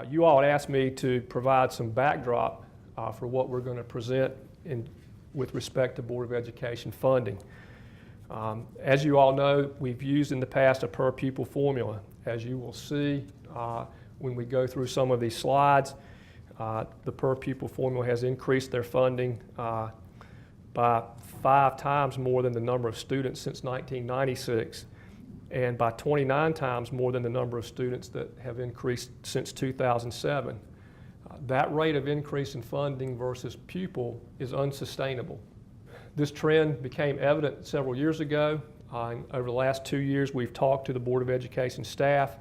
You all asked me to provide some backdrop for what we're going to present with respect to Board of Education funding. As you all know, we've used in the past a per pupil formula. As you will see when we go through some of these slides, the per pupil formula has increased their funding by 5 times more than the number of students since 1996, and by 29 times more than the number of students that have increased since 2007. That rate of increase in funding versus pupil is unsustainable. This trend became evident several years ago. Over the last 2 years, we've talked to the Board of Education staff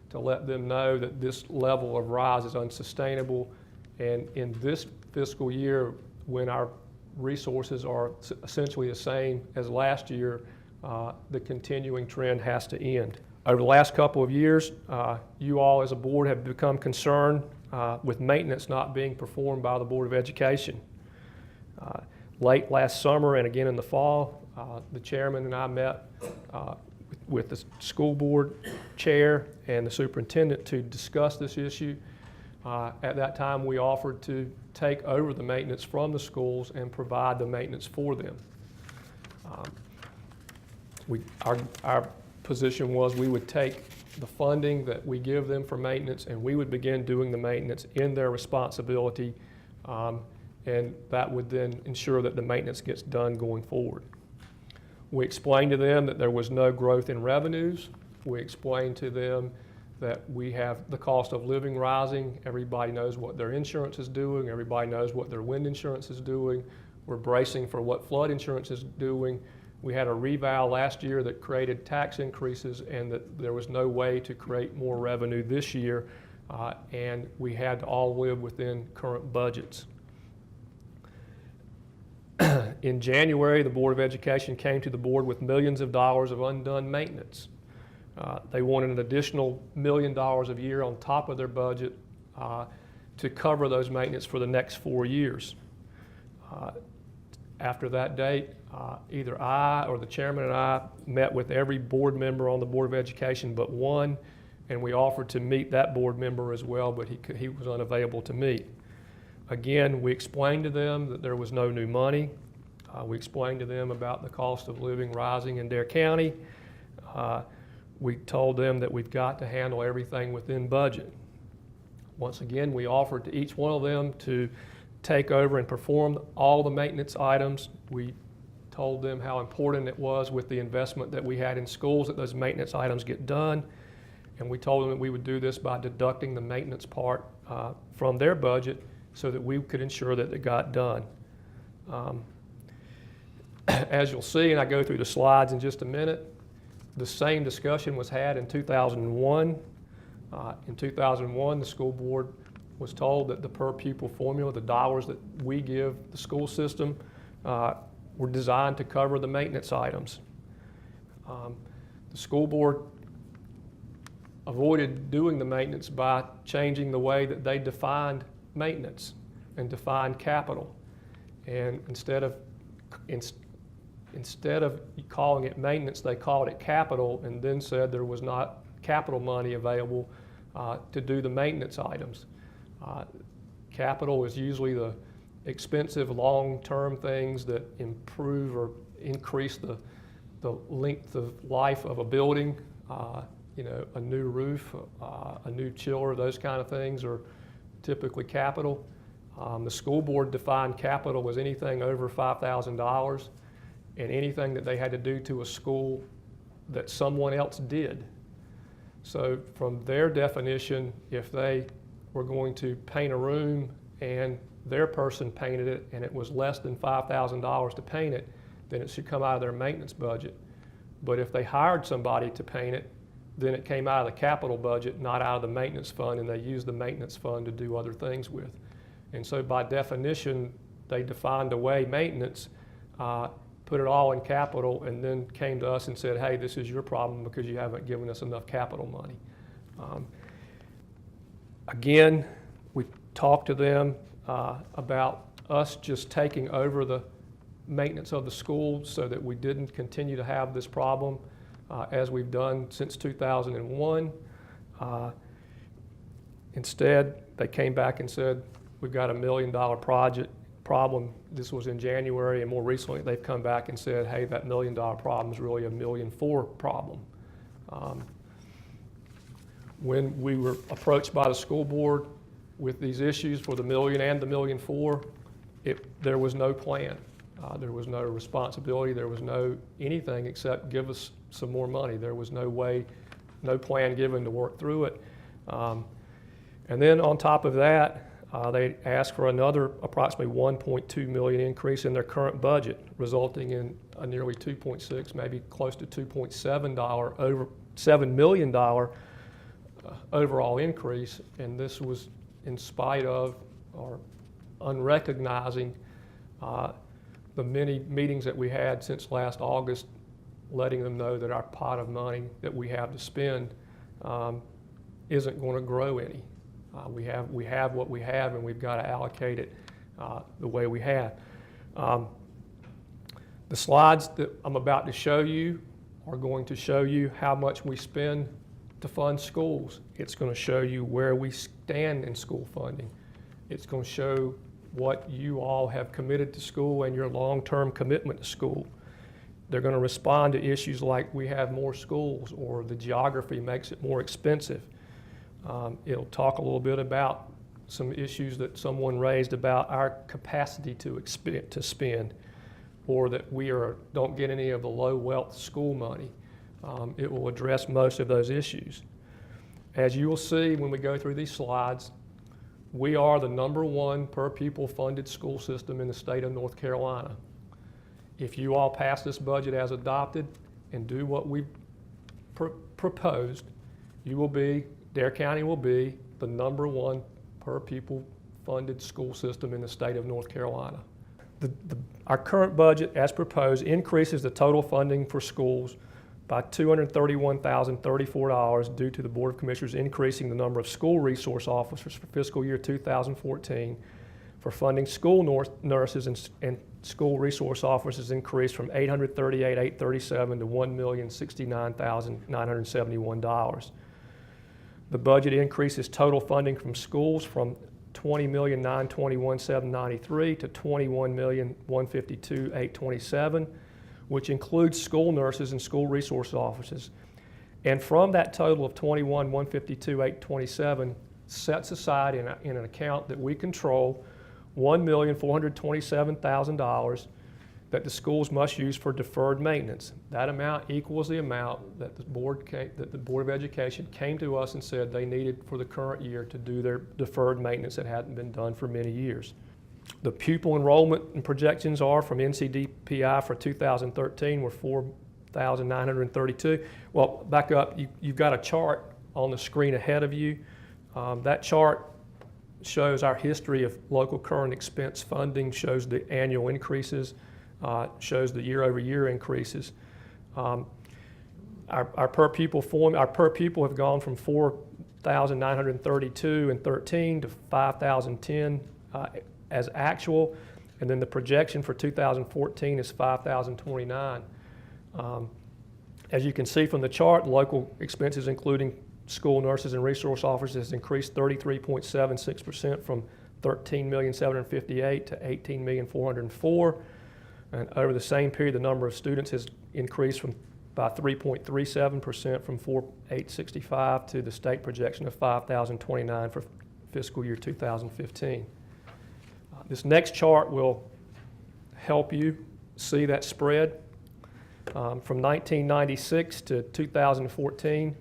to let them know that this level of rise is unsustainable. And in this fiscal year, when our resources are essentially the same as last year, the continuing trend has to end. Over the last couple of years, you all as a board have become concerned with maintenance not being performed by the Board of Education. Late last summer and again in the fall, the chairman and I met with the school board chair and the superintendent to discuss this issue. At that time, we offered to take over the maintenance from the schools and provide the maintenance for them. Our position was we would take the funding that we give them for maintenance and we would begin doing the maintenance in their responsibility, and that would then ensure that the maintenance gets done going forward. We explained to them that there was no growth in revenues. We explained to them that we have the cost of living rising. Everybody knows what their insurance is doing. Everybody knows what their wind insurance is doing. We're bracing for what flood insurance is doing. We had a reval last year that created tax increases, and that there was no way to create more revenue this year, and we had to all live within current budgets. In January, the Board of Education came to the board with millions of dollars of undone maintenance. They wanted an additional $1 million a year on top of their budget to cover those maintenance for the next 4 years. After that date, either I or the chairman and I met with every board member on the Board of Education but one, and we offered to meet that board member as well, but he was unavailable to meet. Again, we explained to them that there was no new money. We explained to them about the cost of living rising in Dare County. We told them that we've got to handle everything within budget. Once again, we offered to each one of them to take over and perform all the maintenance items. We told them how important it was with the investment that we had in schools that those maintenance items get done. And we told them that we would do this by deducting the maintenance part from their budget so that we could ensure that it got done. As you'll see, and I go through the slides in just a minute, the same discussion was had in 2001. In 2001, the school board was told that the per pupil formula, the dollars that we give the school system, were designed to cover the maintenance items. The school board avoided doing the maintenance by changing the way that they defined maintenance and defined capital. And instead of calling it maintenance, they called it capital, and then said there was not capital money available to do the maintenance items. Capital is usually the expensive long-term things that improve or increase the length of life of a building. A new roof, a new chiller, those kind of things are typically capital. The school board defined capital as anything over $5,000 and anything that they had to do to a school that someone else did. So from their definition, if they were going to paint a room and their person painted it and it was less than $5,000 to paint it, then it should come out of their maintenance budget. But if they hired somebody to paint it, then it came out of the capital budget, not out of the maintenance fund, and they used the maintenance fund to do other things with. And so by definition, they defined away maintenance, put it all in capital, and then came to us and said, hey, this is your problem because you haven't given us enough capital money. Again, we talked to them about us just taking over the maintenance of the school so that we didn't continue to have this problem as we've done since 2001. Instead, they came back and said, we've got $1 million problem. This was in January, and more recently they've come back and said, hey, that $1 million problem is really a $1.4 million problem. When we were approached by the school board with these issues for the $1 million and the $1.4 million, there was no plan. There was no responsibility. There was no anything except give us some more money. There was no way, no plan given to work through it. And then on top of that, they asked for another approximately $1.2 million increase in their current budget, resulting in a nearly 2.6, maybe close to $2.7 million overall increase. And this was in spite of or unrecognizing the many meetings that we had since last August, letting them know that our pot of money that we have to spend isn't going to grow any. We have what we have, and we've got to allocate it the way we have. The slides that I'm about to show you are going to show you how much we spend to fund schools. It's going to show you where we stand in school funding. It's going to show what you all have committed to school and your long-term commitment to school. They're going to respond to issues like we have more schools or the geography makes it more expensive. It'll talk a little bit about some issues that someone raised about our capacity to spend, or that we don't get any of the low wealth school money. It will address most of those issues. As you will see when we go through these slides, we are the #1 per pupil funded school system in the state of North Carolina. If you all pass this budget as adopted and do what we proposed, Dare County will be the #1 per pupil funded school system in the state of North Carolina. Our current budget, as proposed, increases the total funding for schools by $231,034 due to the Board of Commissioners increasing the number of school resource officers for fiscal year 2014. For funding, school nurses and school resource officers increased from $838,837 to $1,069,971. The budget increases total funding from schools from $20,921,793 to $21,152,827, which includes school nurses and school resource officers. And from that total of $21,152,827, sets aside in an account that we control $1,427,000 that the schools must use for deferred maintenance. That amount equals the amount that the Board of Education came to us and said they needed for the current year to do their deferred maintenance that hadn't been done for many years. The pupil enrollment and projections are from NCDPI for 2013 were 4,932. Well, back up, you've got a chart on the screen ahead of you. That chart shows our history of local current expense funding, shows the annual increases, shows the year-over-year increases. Our per pupil have gone from 4,932 in 13 to 5,010 as actual, and then the projection for 2014 is 5,029. As you can see from the chart, local expenses including school nurses and resource officers has increased 33.76% from $13,758,000 to $18,404,000. And over the same period, the number of students has increased by 3.37% from 4,865 to the state projection of 5,029 for fiscal year 2015. This next chart will help you see that spread. From 1996 to 2014,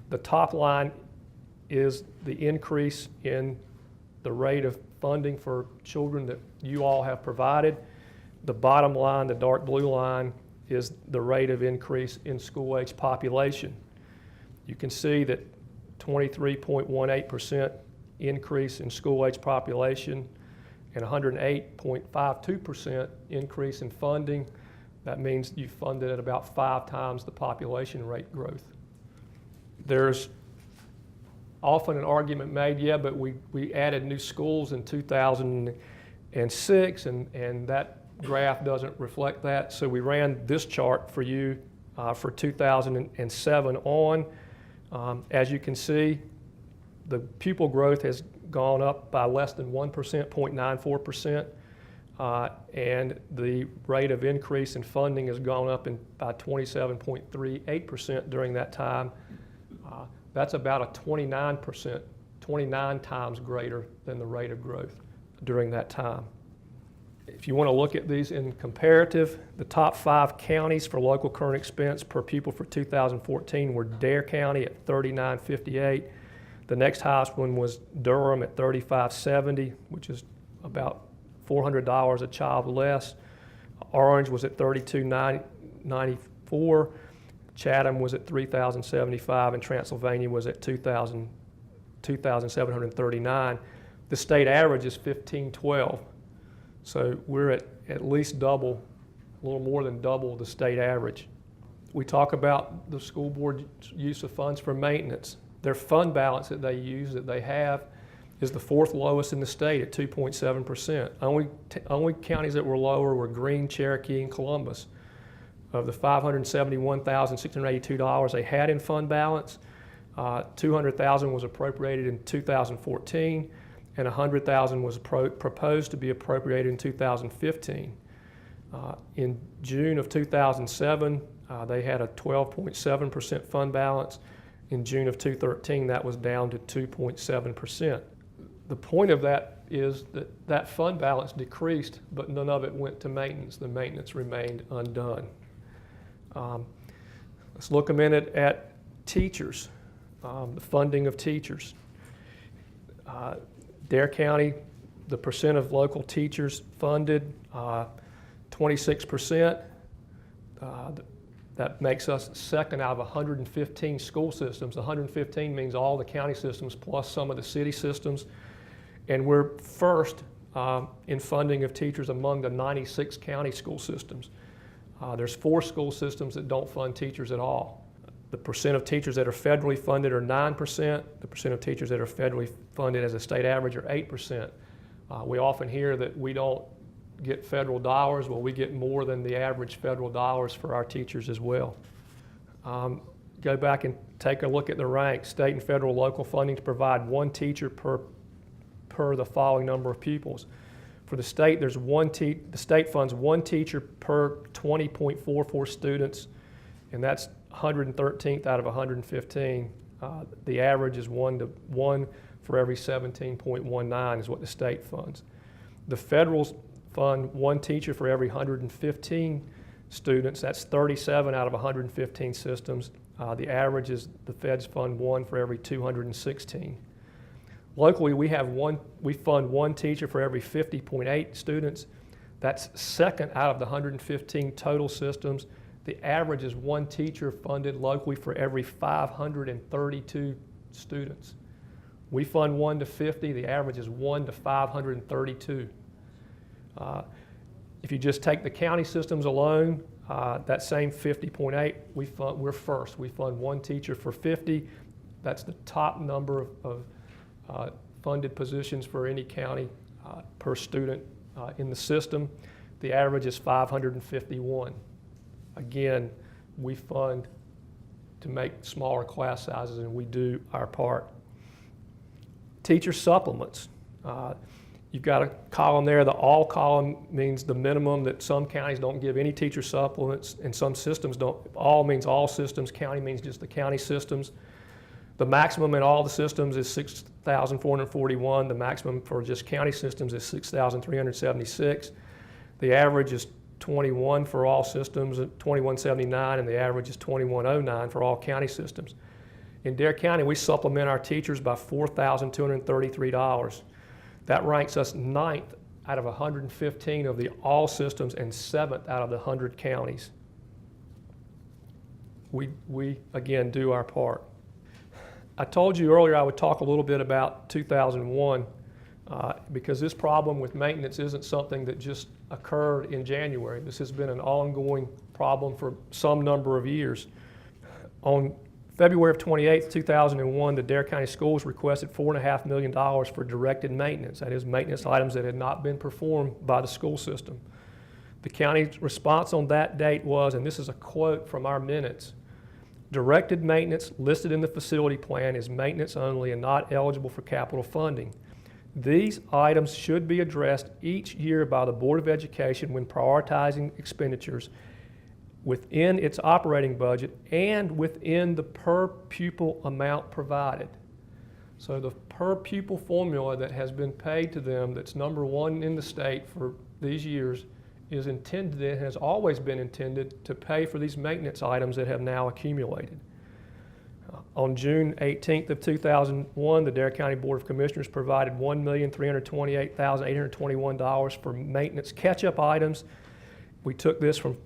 the top line is the increase in the rate of funding for children that you all have provided. The bottom line, the dark blue line, is the rate of increase in school-age population. You can see that 23.18% increase in school-age population and 108.52% increase in funding. That means you funded at about 5 times the population rate growth. There's often an argument made, yeah, but we added new schools in 2006 and that graph doesn't reflect that. So we ran this chart for you for 2007 on. As you can see, The pupil growth has gone up by less than 1%, 0.94%, and the rate of increase in funding has gone up by 27.38% during that time. That's about a 29 times greater than the rate of growth during that time. If you want to look at these in comparative, the top 5 counties for local current expense per pupil for 2014 were Dare County at $39.58. The next highest one was Durham at $35.70, which is about $400 a child less. Orange was at $32.94. Chatham was at $3,075, and Transylvania was at $2,739. The state average is $1,512. So we're at least double, a little more than double the state average. We talk about the school board's use of funds for maintenance. Their fund balance that they use, that they have, is the 4th lowest in the state at 2.7%. Only counties that were lower were Greene, Cherokee, and Columbus. Of the $571,682 they had in fund balance, $200,000 was appropriated in 2014, and $100,000 was proposed to be appropriated in 2015. In June of 2007, they had a 12.7% fund balance. In June of 2013, that was down to 2.7%. The point of that is that that fund balance decreased, but none of it went to maintenance. The maintenance remained undone. Let's look a minute at teachers, the funding of teachers. Dare County, the percent of local teachers funded, 26%. That makes us second out of 115 school systems. 115 means all the county systems plus some of the city systems. And we're first in funding of teachers among the 96 county school systems. There's 4 school systems that don't fund teachers at all. The percent of teachers that are federally funded are 9%. The percent of teachers that are federally funded as a state average are 8%. We often hear that we don't get federal dollars. Well, we get more than the average federal dollars for our teachers as well. Go back and take a look at the ranks. State and federal local funding to provide 1 teacher per the following number of pupils. For the state, the state funds 1 teacher per 20.44 students, and that's 113th out of 115. The average is 1 for every 17.19 is what the state funds. The federals fund 1 teacher for every 115 students. That's 37 out of 115 systems. The average is the feds fund 1 for every 216. Locally, we fund 1 teacher for every 50.8 students. That's second out of the 115 total systems. The average is 1 teacher funded locally for every 532 students. We fund 1 to 50. The average is 1 to 532. If you just take the county systems alone, that same 50.8, we're first. We fund 1 teacher for 50. That's the top number of funded positions for any county per student in the system. The average is 551. Again, we fund to make smaller class sizes, and we do our part. Teacher supplements. You've got a column there. The all column means the minimum, that some counties don't give any teacher supplements, and some systems don't. All means all systems. County means just the county systems. The maximum in all the systems is 6,441. The maximum for just county systems is 6,376. The average is 21 for all systems, 2179, and the average is 2109 for all county systems. In Dare County, we supplement our teachers by $4,233. That ranks us 9th out of 115 of the all systems and 7th out of the 100 counties. We again do our part. I told you earlier I would talk a little bit about 2001 because this problem with maintenance isn't something that just occurred in January. This has been an ongoing problem for some number of years. On February of 28th, 2001, the Dare County Schools requested $4.5 million for directed maintenance, that is, maintenance items that had not been performed by the school system. The county's response on that date was, and this is a quote from our minutes, Directed maintenance listed in the facility plan is maintenance only and not eligible for capital funding. These items should be addressed each year by the Board of Education when prioritizing expenditures within its operating budget and within the per pupil amount provided. So the per pupil formula that has been paid to them, that's #1 in the state for these years, is intended and has always been intended to pay for these maintenance items that have now accumulated. On June 18th of 2001, the Dare County Board of Commissioners provided $1,328,821 for maintenance catch-up items. We took this from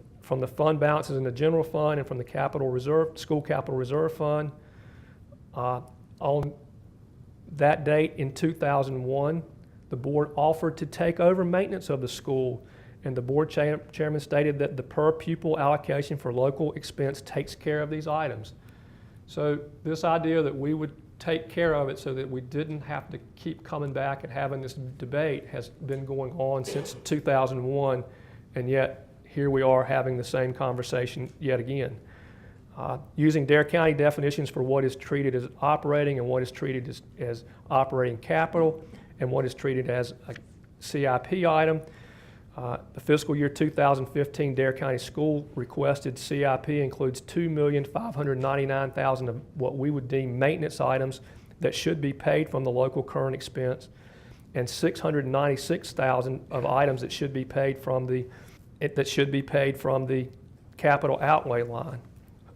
the fund balances in the general fund and from the capital reserve, school capital reserve fund. On that date in 2001, the board offered to take over maintenance of the school, and the board chairman stated that the per pupil allocation for local expense takes care of these items. So this idea that we would take care of it so that we didn't have to keep coming back and having this debate has been going on since 2001, and yet here we are having the same conversation yet again. Using Dare County definitions for what is treated as operating and what is treated as operating capital and what is treated as a CIP item. The fiscal year 2015 Dare County School requested CIP includes $2,599,000 of what we would deem maintenance items that should be paid from the local current expense, and $696,000 of items that should be paid from the capital outlay line.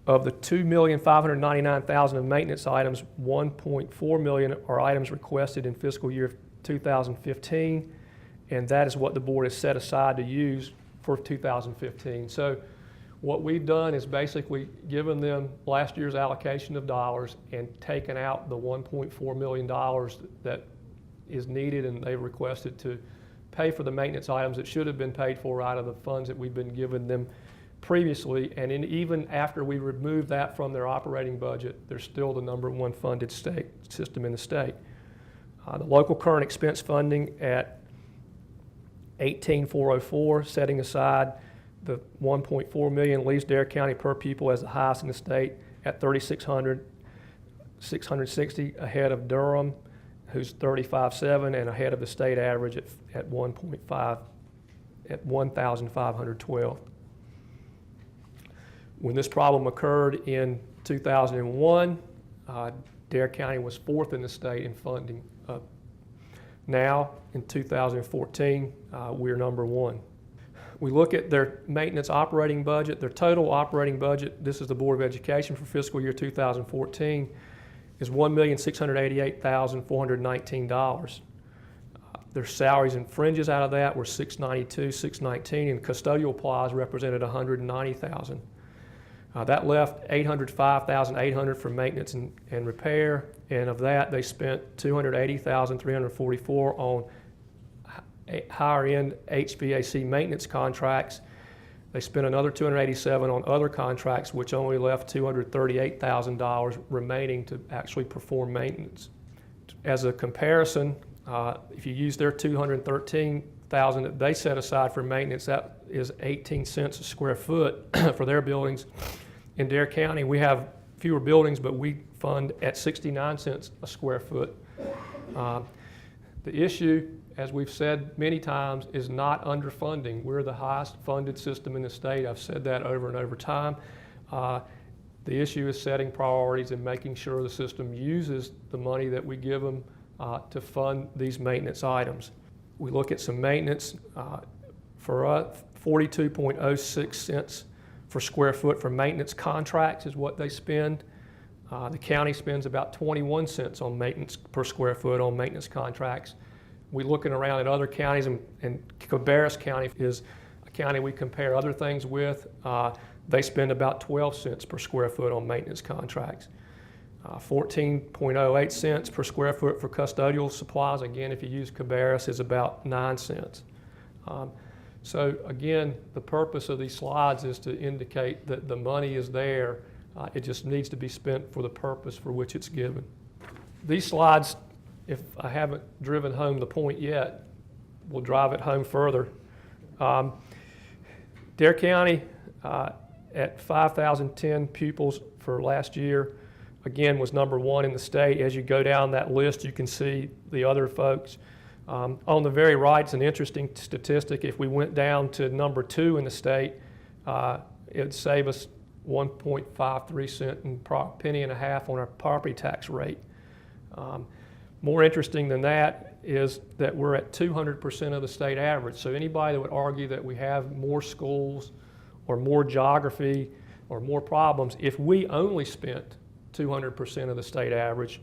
Of the $2,599,000 of maintenance items, $1.4 million are items requested in fiscal year 2015. And that is what the board has set aside to use for 2015. So what we've done is basically given them last year's allocation of dollars and taken out the $1.4 million that is needed, and they've requested to pay for the maintenance items that should have been paid for out of the funds that we've been giving them previously. And even after we remove that from their operating budget, they're still the #1 funded state system in the state. The local current expense funding at 18,404, setting aside the $1.4 million, leaves Dare County per pupil as the highest in the state at $3,660, ahead of Durham, who's $35,700, and ahead of the state average at 1.5 at $1,512. When this problem occurred in 2001, Dare County was 4th in the state in funding. Now, in 2014, we're #1. We look at their maintenance operating budget. Their total operating budget, this is the Board of Education for fiscal year 2014, is $1,688,419. Their salaries and fringes out of that were $692, $619, and custodial supplies represented $190,000. That left $805,800 for maintenance and repair, and of that they spent $280,344 on higher-end HVAC maintenance contracts. They spent another $287 on other contracts, which only left $238,000 remaining to actually perform maintenance. As a comparison, if you use their $213,000 that they set aside for maintenance, that is 18 cents a square foot for their buildings. In Dare County, we have fewer buildings, but we fund at 69 cents a square foot. The issue, as we've said many times, is not underfunding. We're the highest funded system in the state. I've said that over and over time. The issue is setting priorities and making sure the system uses the money that we give them to fund these maintenance items. We look at some maintenance. For us, 42.06 cents for square foot for maintenance contracts is what they spend. The county spends about 21 cents on maintenance per square foot on maintenance contracts. We're looking around at other counties, and Cabarrus County is a county we compare other things with. They spend about 12 cents per square foot on maintenance contracts. 14.08 cents per square foot for custodial supplies. Again, if you use Cabarrus, is about 9 cents. So again, the purpose of these slides is to indicate that the money is there. It just needs to be spent for the purpose for which it's given. These slides, if I haven't driven home the point yet, will drive it home further. Dare County, at 5,010 pupils for last year, again, was #1 in the state. As you go down that list, you can see the other folks. On the very right, it's an interesting statistic. If we went down to #2 in the state, it would save us 1.53 cents and penny and a half on our property tax rate. More interesting than that is that we're at 200% of the state average. So anybody that would argue that we have more schools or more geography or more problems, if we only spent 200% of the state average,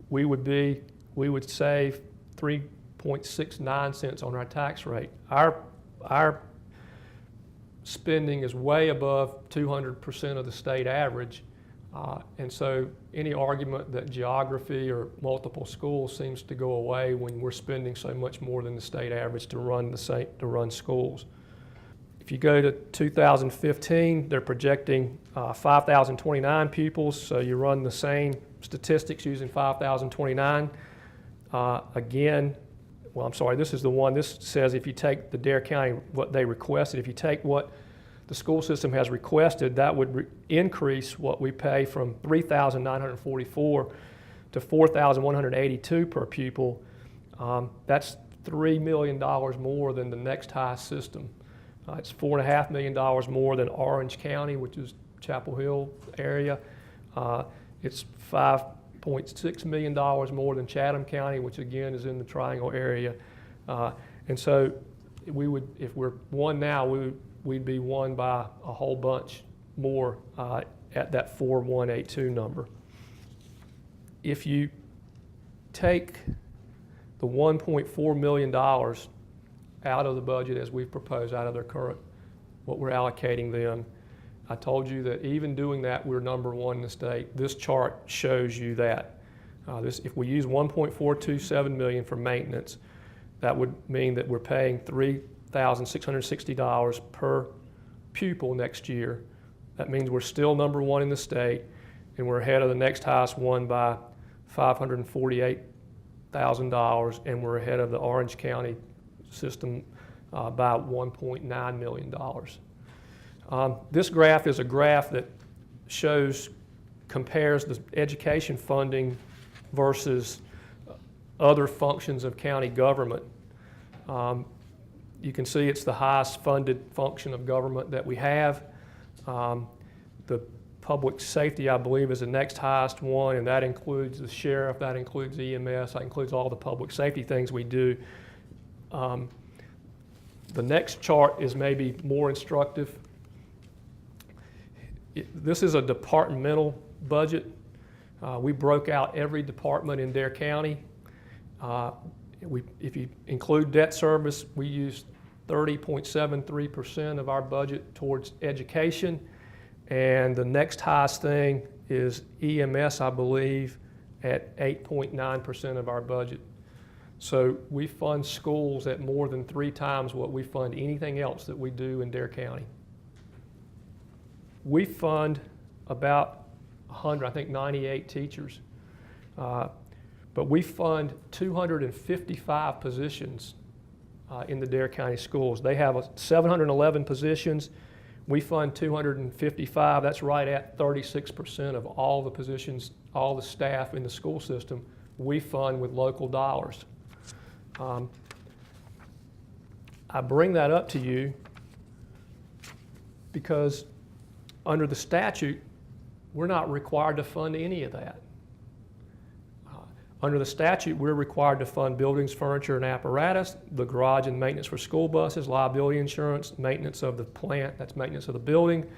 we would save 3.69 cents on our tax rate. Our spending is way above 200% of the state average. And so any argument that geography or multiple schools seems to go away when we're spending so much more than the state average to run schools. If you go to 2015, they're projecting 5,029 pupils, so you run the same statistics using 5,029. Again, well, I'm sorry, this is the one, this says if you take the Dare County, what they requested, if you take what the school system has requested, that would increase what we pay from $3,944 to $4,182 per pupil. That's $3 million more than the next highest system. It's $4.5 million more than Orange County, which is Chapel Hill area. It's $5.6 million more than Chatham County, which again is in the Triangle area. And so we would, if we're one now, we'd be one by a whole bunch more at that 4,182 number. If you take the $1.4 million out of the budget as we've proposed, out of their current, what we're allocating them, I told you that even doing that, we're #1 in the state. This chart shows you that. If we use $1.427 million for maintenance, that would mean that we're paying $3,660 per pupil next year. That means we're still #1 in the state, and we're ahead of the next highest one by $548,000, and we're ahead of the Orange County system by $1.9 million. This graph is a graph that compares the education funding versus other functions of county government. You can see it's the highest funded function of government that we have. The public safety, I believe, is the next highest one, and that includes the sheriff, that includes EMS, that includes all the public safety things we do. The next chart is maybe more instructive. This is a departmental budget. We broke out every department in Dare County. If you include debt service, we use 30.73% of our budget towards education. And the next highest thing is EMS, I believe, at 8.9% of our budget. So we fund schools at more than 3 times what we fund anything else that we do in Dare County. We fund about 100, I think 98 teachers. But we fund 255 positions in the Dare County schools. They have 711 positions. We fund 255. That's right at 36% of all the positions, all the staff in the school system, we fund with local dollars. I bring that up to you because under the statute, we're not required to fund any of that. Under the statute, we're required to fund buildings, furniture, and apparatus, the garage and maintenance for school buses, liability insurance, maintenance of the plant, that's maintenance of the building,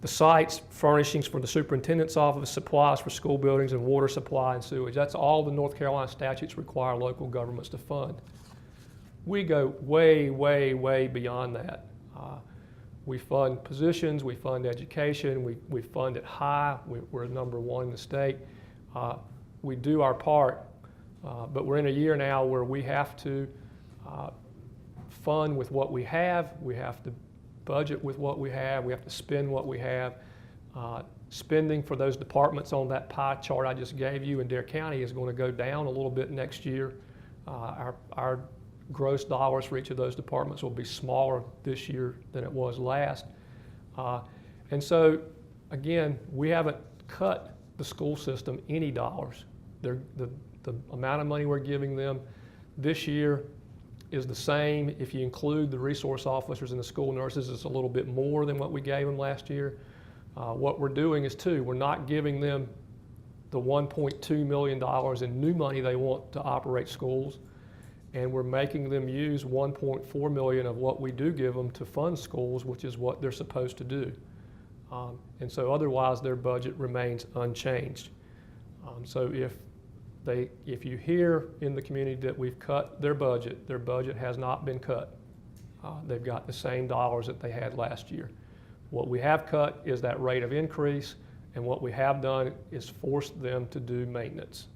the sites, furnishings for the superintendent's office, supplies for school buildings, and water supply and sewage. That's all the North Carolina statutes require local governments to fund. We go way, way, way beyond that. We fund positions, we fund education, we fund it high, we're #1 in the state. We do our part, but we're in a year now where we have to fund with what we have, we have to budget with what we have to spend what we have. Spending for those departments on that pie chart I just gave you in Dare County is going to go down a little bit next year. Our gross dollars for each of those departments will be smaller this year than it was last. And so, again, we haven't cut the school system any dollars. The amount of money we're giving them this year is the same. If you include the resource officers and the school nurses, it's a little bit more than what we gave them last year. What we're doing is, we're not giving them the $1.2 million in new money they want to operate schools, and we're making them use $1.4 million of what we do give them to fund schools, which is what they're supposed to do. And so otherwise their budget remains unchanged. So if you hear in the community that we've cut their budget has not been cut. They've got the same dollars that they had last year. What we have cut is that rate of increase, and what we have done is forced them to do maintenance.